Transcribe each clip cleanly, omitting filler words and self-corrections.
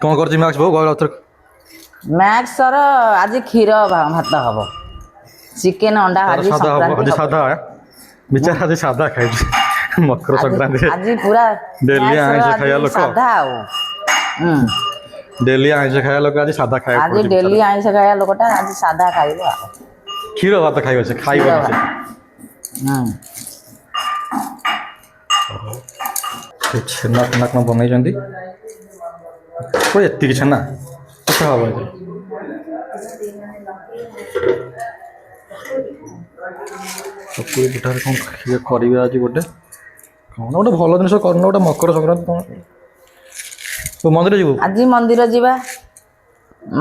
कौन कर मैक्स बहु गल अथर मैक्स सर आज क्षीर भात हम चिकेन अंडा आज सादा आज संक्रांति सादा है बिचार आज सादा खाई मकर संक्रांति आज पूरा डेली आइंस खाया लोक सादा डेली आइंस खाया लोक आज सादा खाया आज डेली आइंस खाया लोकटा आज सादा खाइबो क्षीर भात खाइबो से खाइबो छेना छेना कौन बनई जंदी कोई एत्ती छेना अच्छा हबो चकुरी पिठारे कौन करेंगे आज गोटे कौन गोटे भल जिन कर गोटे मकर संक्रांति कौन तो मंदिर जीव आज मंदिर जीवा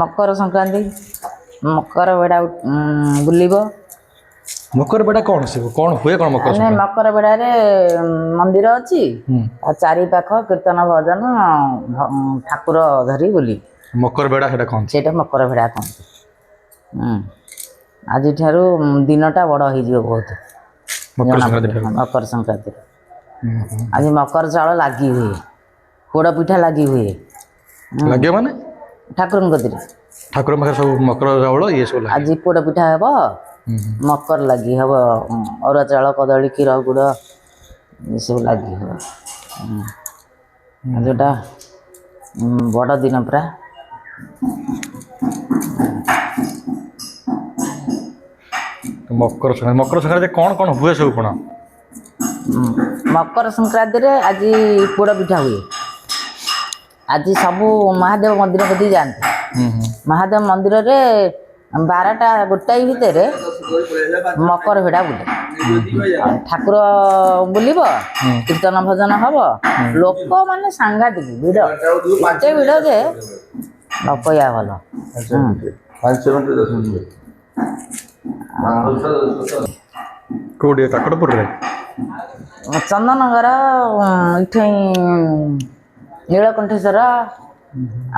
मकर संक्रांति मकर बेड़ा बुलिबो मकर बेड़ा कौन से कौन हुए कौन मकर संक्रांति मकर बेड़ा रे मंदिर अछि आ चारि पाख कीर्तन भजन ठाकुर धरी बुली मकर बेड़ा सेटा कौन सेटा मकर बेड़ा कौन आज ठारू दिनटा बड़ हो बहुत मकर संक्रांति आज मकर चाउल लगी हुए पोड़ पिठा लगी हुए लगे माने ठाकुर ठाकुर पाखे सब मकर चाउल ये सब आज पोड़ पिठा हे मकर लगी हम अरुआ चाउल कदली क्षीर गुड़ ये सब लगी हम जोटा बड़ दिन पूरा मकर संक्रांति कौन कौन हुए सब कौन मकर संक्रांति रे आज पोड़ पिठा हुए आज सबू महादेव मंदिर कदी जाते महादेव मंदिर रे 12टा गोटाई भितर मकर भेड़ा बुले ठाकुर बुलिब कीर्तन भजन हम लोक माने सांघातिक भिड़ एते भिड़ जे नकया भल कौटे काकड़पुर रे चंदनगर इठे नीलकंठेश्वर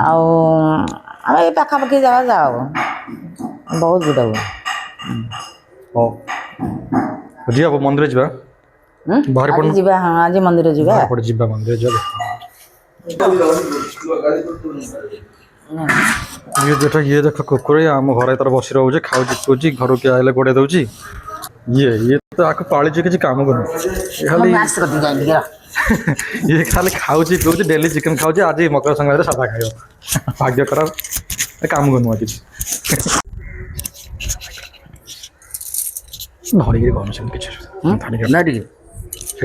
आम ये पाखापाखि जगह जाओ बहुत भिड़ हुए जिया मंदिर जा बाहर आज जीवा हाँ आज मंदिर जीवा बाहर जीवा मंदिर जा ये देख कुकुर आम घर तर बस रोचे खाऊ पीऊँच घर के आए गोड़े दौची ये तो आक पाली किसी काम कर ये खाली खाऊ पीऊँच डेली चिकेन खाऊ आज मकर संक्रांति सादा खाइब भाग्य खराब काम करूँ आज धरिक कौन से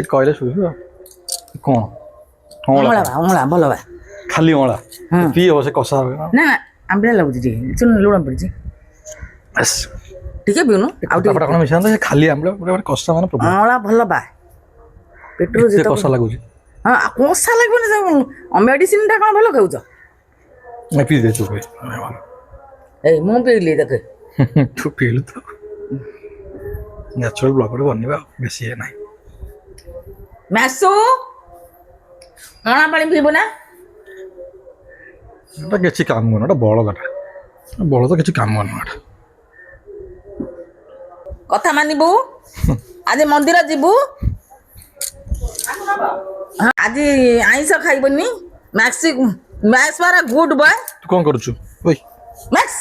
कहले शुभ कौन भल बा खाली अँला पी हे से कषा ना आंबला लगुच चुन लुण पड़ी ठीक है पीऊनु कौन मिसा खाली आंबला कषा मान अँला भल बा पेट्रोल कषा लगुच हाँ कषा लगे मेडिसिन टा कौन भल खाऊच पी दे तू मु पीली देख तू पीलु तो नेचुरल ब्लॉग बनवा बेसी है ना मैसो अणा पानी पीबो ना किसी काम कर बड़ तो किसी काम कर कथा मानिबू आज मंदिर जीवु आज आइंस खाइबनी मैक्स मैक्स वाला गुड बॉय तू कौन करुछु ओए मैक्स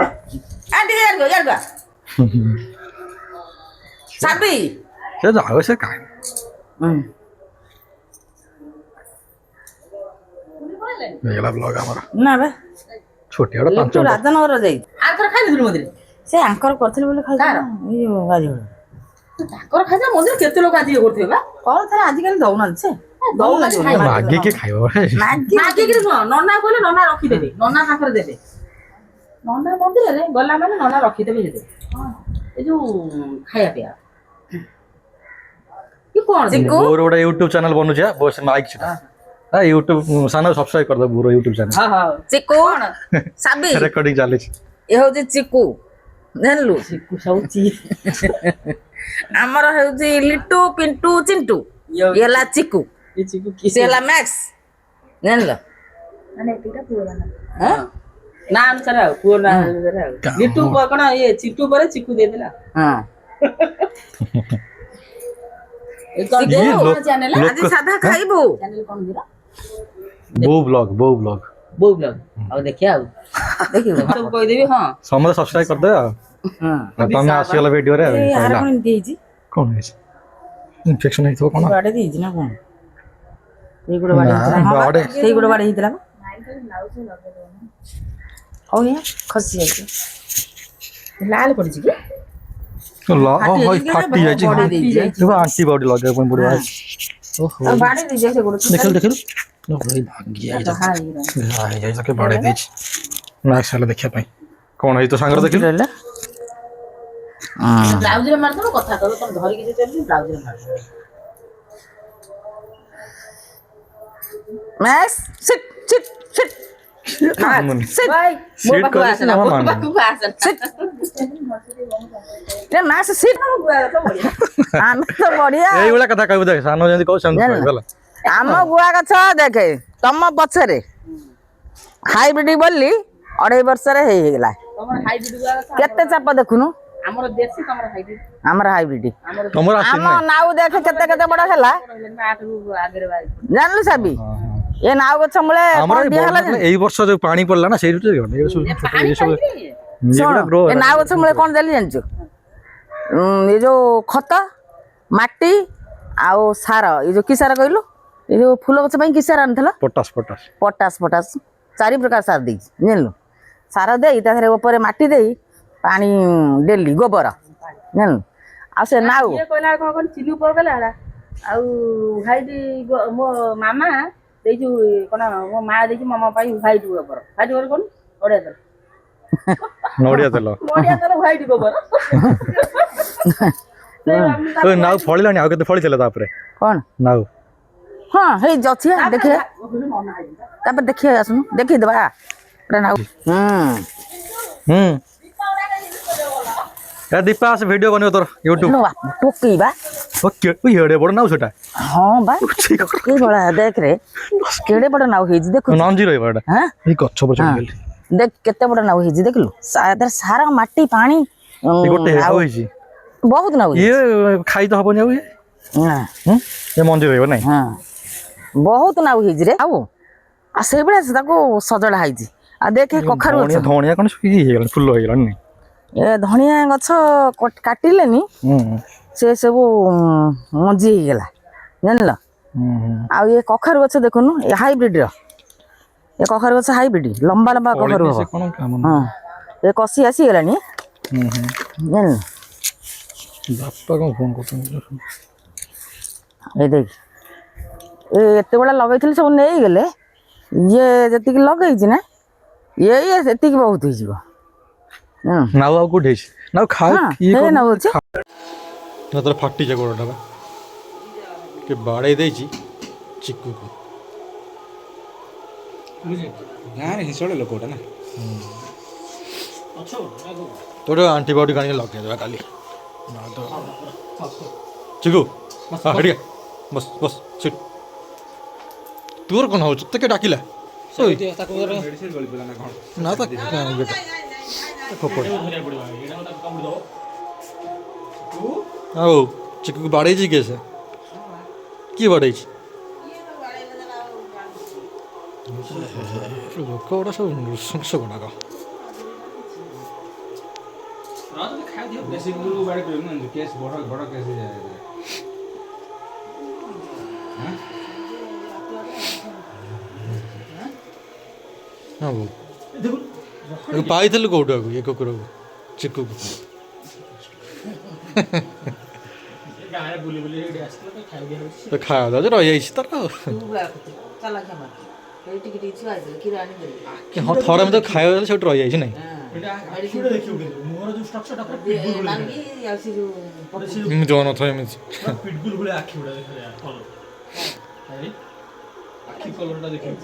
आंटी यार गो साबी से जाओ से काहे मेला ब्लॉग हमारा ना बे छोटी बड़ा पांच राजनगर जाई आंकर खाइ दिलु मंदिर से आंकर करथिल बोले खाइ ई गाजी आंकर खाइ जा मंदिर केते लोग आज करथिबे बा कोन थारे आज काल दउ ना से दउ ना मागे के खाइबो मागे के नन्ना कहले नन्ना रखी देबे नन्ना पाखर देबे नन्ना मंदिर रे गला माने नन्ना रखी देबे जेते ए जो खाया पिया ये कौन बोर ओडा YouTube चैनल बनु छ बस माइक छ हां YouTube सानो सब्सक्राइब कर दो बोर YouTube चैनल हां हां चिकू साबी रिकॉर्डिंग चाले छ ए हो जे चिकू जानलु चिकू सौची हमर हो जे लिट्टू पिंटू चिंटू येला चिकू ये चिकू किसेला मैक्स जानलो माने एटा पूरा ना हां नाम करा पूरा नाम लिट्टू कोन ये चिंटू पर चिकू दे देला हां चैनल आज साधा खाइबो चैनल कोन दिरा ବୋଉ ବ୍ଲଗ ବୋଉ ବ୍ଲଗ ଆଉ ଦେଖିଆ ଆଉ ଦେଖିବୁ ସବୁ କହିଦେବି ହଁ ସମସ୍ତେ ସବସ୍କ୍ରାଇବ କରିଦେବେ ଆଉ ତମେ ଆସିଗଲା ଭିଡିଓରେ ଆଉ ଆର କଣ ଏମିତି ହେଇଛି କଣ ହେଇଛି ଇନଫେକ୍ସନ ହେଇଥିବ କଣ ବାଡେ ଦେଇଛି ନା କଣ ସେଇ ଗୋଟେ ବାଡେ ହେଇଥିଲା ସେଇ ଗୋଟେ ବାଡେ ହେଇଥିଲା ହଉ ଖସି ଯାଇଛି ଲାଲ ପଡିଛି କି ଫାଟି ଯାଇଛି ଆଣ୍ଟିବାୟୋଟିକ ଲଗେଇବା ପାଇଁ ପଡିବ ଦେଖିଲୁ ହେଇଯାଇଛି ବାଡେଇ ଦେଇଛି ମ୍ୟାକ୍ସ ହେଲା ଦେଖିବା ପାଇଁ କଣ ହେଇଛି ତ ସାଙ୍ଗରେ ଦେଖିଲୁ ବ୍ଲାଉଜରେ ମାରିଦବ କଥା କହିବ ତମେ ଧରିକି ଯେ ଚାଲିଛି ବ୍ଲାଉଜରେ ମାରିଦବ ମ୍ୟାକ୍ସ ସିଟ୍ ସିଟ୍ ସିଟ୍ এইଭଳିଆ କଥା କହିବୁ ଦେଖ ସାନ ଯେମିତି କହୁ ସେମିତି କହିବୁ ଆମ ଗୁଆ ଗଛ ଦେଖେ ତମ ପଛରେ ହାଇବ୍ରିଡ ବୋଲି 2.5 ବର୍ଷରେ ହେଇଗଲା କେତେ ଚାପ ଦେଖୁନୁ ଆମର ଦେଶୀ ଆମର ହାଇବ୍ରିଡ ଆମ ନାଉ ଦେଖେ କେତେ କେତେ ବଡ ହେଲା ଜାଣିଲୁ ସାବି ଏ ନାଉ ଗଛ ମୂଳେ ଏଇ ବର୍ଷ ଯୋଉ ପାଣି ପଡିଲା ନା ସେଇଠୁ ଏ ନାଉ ଗଛ ମୂଳେ କଣ ଦେଲି ଜାଣିଛୁ ଏ ଯୋଉ ଖତ ମାଟି ଆଉ ସାର ଏ ଯୋଉ କି ସାର କହିଲୁ ଏ ଯୋଉ ଫୁଲ ଗଛ ପାଇଁ କି ସାର ଆଣିଥିଲ ପଟାସ 4 ପ୍ରକାର ସାର ଦେଇଛି ଜାଣିଲୁ ସାର ଦେଇ ତା ଦେହରେ ଉପରେ ମାଟି ଦେଇ ପାଣି ଡେଲି ଗୋବର ଜାଣିଲୁ ଆଉ ସେ ନାଉ କହିଲା କଣ ଚିନି ଉପର ଗଲା ଆଉ ଭାଇଟି ମୋ ମାମା ଦେଇଛୁ କଣ ମୋ ମା ଦେଇଛି ମାମା ପାଇଁ ହ୍ୱାଇଟ୍ ଗୋବର କଣ ନଡିଆ ତେଲ ହ୍ୱାଇଟ୍ ଗୋବର ନାଉ ଫଳିଲାଣି ଆଉ କେତେ ଫଳିଥିଲା ତାପରେ କଣ ନାଉ ହଁ ହେଇ ଅଛି ଦେଖିବା ତାପରେ ଦେଖିବା ଆସୁନୁ ଦେଖେଇଦବା ନାଉ ଦୀପା ଆସ ଭିଡିଓ ବନେଇବ ତୋର ୟୁଟ୍ୟୁବ ପକେଇବା କେଡେ ବଡ ନାଉ ସେଟା ହଁ ବା କି ଭଳିଆ ଦେଖରେ କେଡେ ବଡ ନାଉ ହେଇଛି ଦେଖୁ ନଞ୍ଜି ରହିବ ଏଟା ଏଇ ଗଛ ପଛ ଦେଖ କେତେ ବଡ ନାଉ ହେଇଛି ଦେଖିଲୁ ସାର ମାଟି ପାଣି ଗୋଟେ ନାଉ ହେଇଛି ବହୁତ ନାଉ ଇଏ ଖାଇ ତ ହବନି ଆଉ ଏ ମଞ୍ଜି ରହିବ ନାଇଁ ବହୁତ ନାଉ ହେଇଛି ରେ ଆଉ ସେଇଭଳିଆ ତାକୁ ସଜଡା ହେଇଛି ଆଉ ଦେଖେ କଖାରୁ ଗଛ ଧଣିଆ କଣ ହେଇଗଲାଣି ଫୁଲ ହେଇଗଲାଣି ଏ ଧଣିଆ ଗଛ କାଟିଲେନି ସେ ସବୁ ମଞ୍ଜି ହେଇଗଲା ଜାଣିଲ ଆଉ ଏ କଖାରୁ ଗଛ ଦେଖୁନୁ ଏ ହାଇବ୍ରିଡ ର ଏ କଖାରୁ ଗଛ ହାଇବ୍ରିଡ ଲମ୍ବା ଲମ୍ବା କଖାରୁ ହବ ଏ କଷି ଆସିଗଲାଣି ଜାଣିଲ ବାପା କଣ ଫୋନ କରୁଛନ୍ତି ଏ ଦେଖ ଏତେ ବଡ ଲଗେଇଥିଲି ସବୁ ନେଇଗଲେ ଇଏ ଯେତିକି ଲଗେଇଛି ନା ଇଏ ସେତିକି ବହୁତ ହେଇଯିବ ନାଉ ଆଉ କୋଉଠି ହେଇଛି ନାଉ ନଉଛି ଫାଟିছে ଗୋଡଟା କେ ବାଡେଇ ଦେଇଛି ଚିକୁକୁ ଗାଁରେ ହିଂସଡ ଲୋକଟା ନା ଗୋଟେ ଆଣ୍ଟିବାୟୋଟିକ ଆଣିକି ଲଗେଇଦେବା କାଲି ଚିକୁ ବସ ବସ ସିଟ୍ ତୋର କ'ଣ ହଉଛି ତତେ ଡାକିଲା ନା ତ ଆଉ ଚିକୁକୁ ବାଡ଼େଇଛି କିଏ ସେ କିଏ ବାଡ଼େଇଛି ଲୋକ ଗୁଡ଼ା ସବୁ ନୃଶଂସ ଗୁଡ଼ାକ ପାଇଥିଲୁ କୋଉଠୁ ଆକୁ ଏ କୁକୁରକୁ ଚିକୁକୁ ଖାଇବା ଦଉଛି ରହିଯାଇଛି ତାର ହଁ ଥରେ ମତେ ଖାଇବା ଦେଲେ ସେଠି ରହିଯାଇଛି ନାଇଁ ଏମିତି ନଥାଏ ଏମିତି ଆଖି କଲରଟା ଦେଖିବୁ